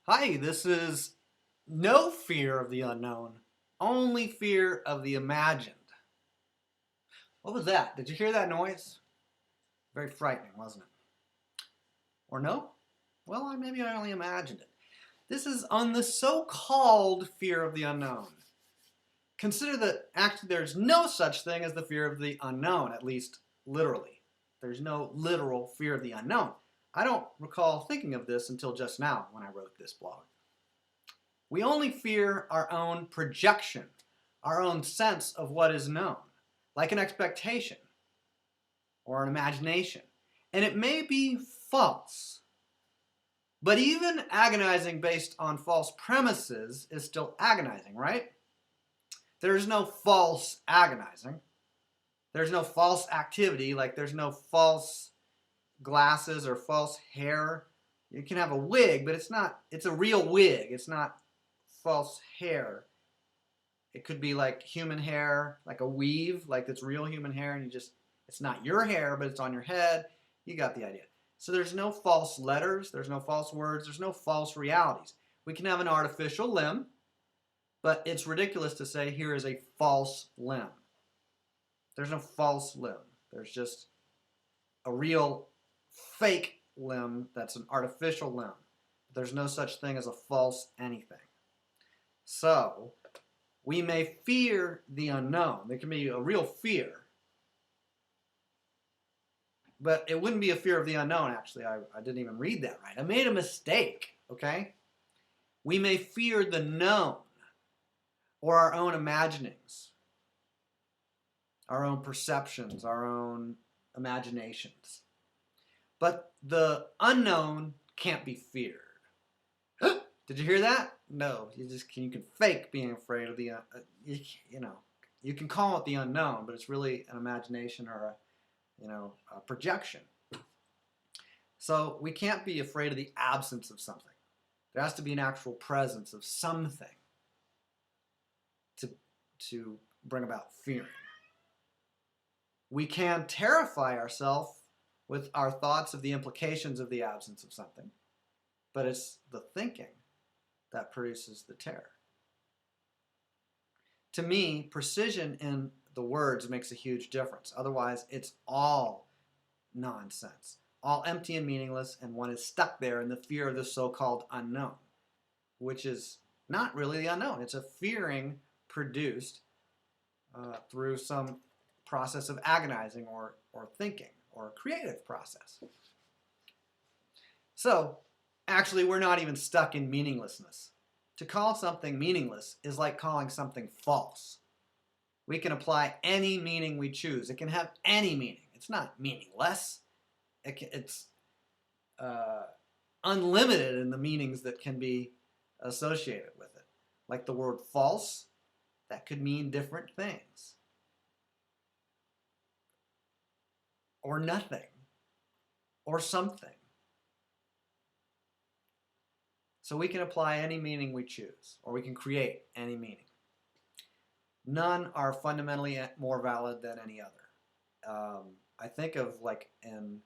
Hi, this is no fear of the unknown, only fear of the imagined. What was that? Did you hear that noise? Very frightening, wasn't it? Or no? Well, maybe I only imagined it. This is on the so-called fear of the unknown. Consider that actually there's no such thing as the fear of the unknown, at least literally. There's no literal fear of the unknown. I don't recall thinking of this until just now when I wrote this blog. We only fear our own projection, our own sense of what is known, like an expectation or an imagination. And it may be false, but even agonizing based on false premises is still agonizing, right? There's no false agonizing. There's no false activity, like there's no false glasses or false hair. You can have a wig, but it's a real wig. It's not false hair. It could be like human hair, like a weave, like it's real human hair, and it's not your hair, but it's on your head. You got the idea. So there's no false letters, there's no false words, there's no false realities. We can have an artificial limb, but it's ridiculous to say here is a false limb. There's no false limb. There's just a real fake limb that's an artificial limb. There's no such thing as a false anything. So, we may fear the unknown. There can be a real fear. But it wouldn't be a fear of the unknown, actually. I didn't even read that right. I made a mistake, okay? We may fear the known or our own imaginings, our own perceptions, our own imaginations. But the unknown can't be feared. Did you hear that? No, you can fake being afraid of the you can call it the unknown, but it's really an imagination or a projection. So we can't be afraid of the absence of something. There has to be an actual presence of something to bring about fearing. We can terrify ourselves with our thoughts of the implications of the absence of something, but it's the thinking that produces the terror. To me, precision in the words makes a huge difference. Otherwise, it's all nonsense, all empty and meaningless, and one is stuck there in the fear of the so-called unknown, which is not really the unknown. It's a fearing produced through some process of agonizing or thinking or a creative process. So, actually, we're not even stuck in meaninglessness. To call something meaningless is like calling something false. We can apply any meaning we choose. It can have any meaning. It's not meaningless. It's unlimited in the meanings that can be associated with it. Like the word false, that could mean different things. Or nothing. Or something. So we can apply any meaning we choose, or we can create any meaning. None are fundamentally more valid than any other. I think of like in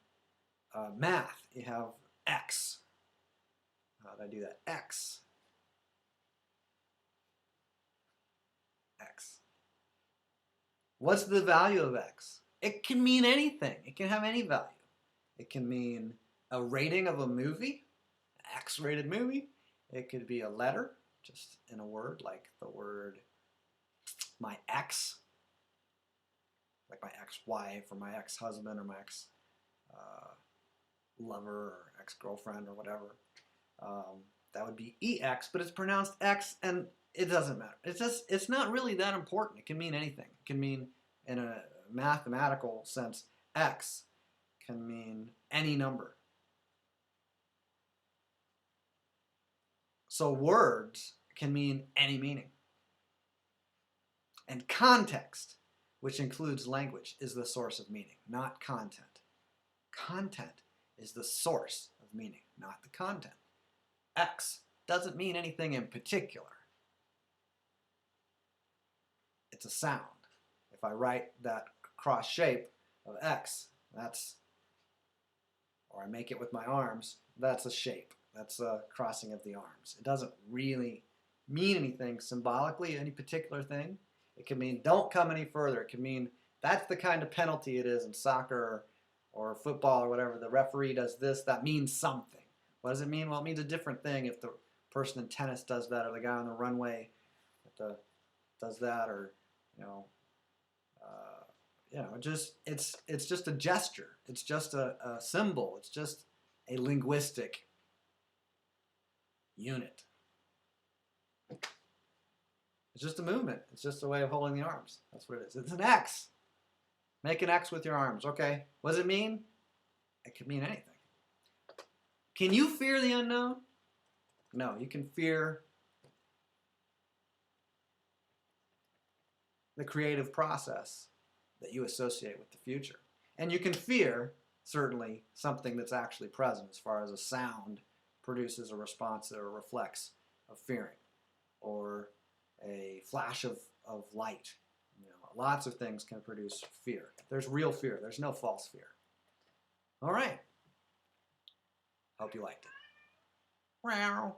math, you have x. How did I do that? X. X. What's the value of x? It can mean anything. It can have any value. It can mean a rating of a movie, an X-rated movie. It could be a letter, just in a word, like the word my ex, like my ex-wife or my ex-husband or my ex-lover or ex-girlfriend or whatever. That would be EX, but it's pronounced X, and it doesn't matter. It's not really that important. It can mean anything. It can mean, in a mathematical sense, X can mean any number. So words can mean any meaning. And context, which includes language, is the source of meaning, not content. Content is the source of meaning, not the content. X doesn't mean anything in particular. It's a sound. If I write that cross shape of X, or I make it with my arms, that's a shape. That's a crossing of the arms. It doesn't really mean anything symbolically, any particular thing. It can mean don't come any further. It can mean that's the kind of penalty it is in soccer or football or whatever. The referee does this, that means something. What does it mean? Well, it means a different thing if the person in tennis does that, or the guy on the runway does that, or just it's just a gesture. It's just a symbol. It's just a linguistic unit. It's just a movement. It's just a way of holding the arms. That's what it is. It's an X. Make an X with your arms. Okay. What does it mean? It could mean anything. Can you fear the unknown? No, you can fear the creative process that you associate with the future. And you can fear, certainly, something that's actually present as far as a sound produces a response or reflex of fearing, or a flash of light. Lots of things can produce fear. There's real fear. There's no false fear. All right. Hope you liked it. Wow.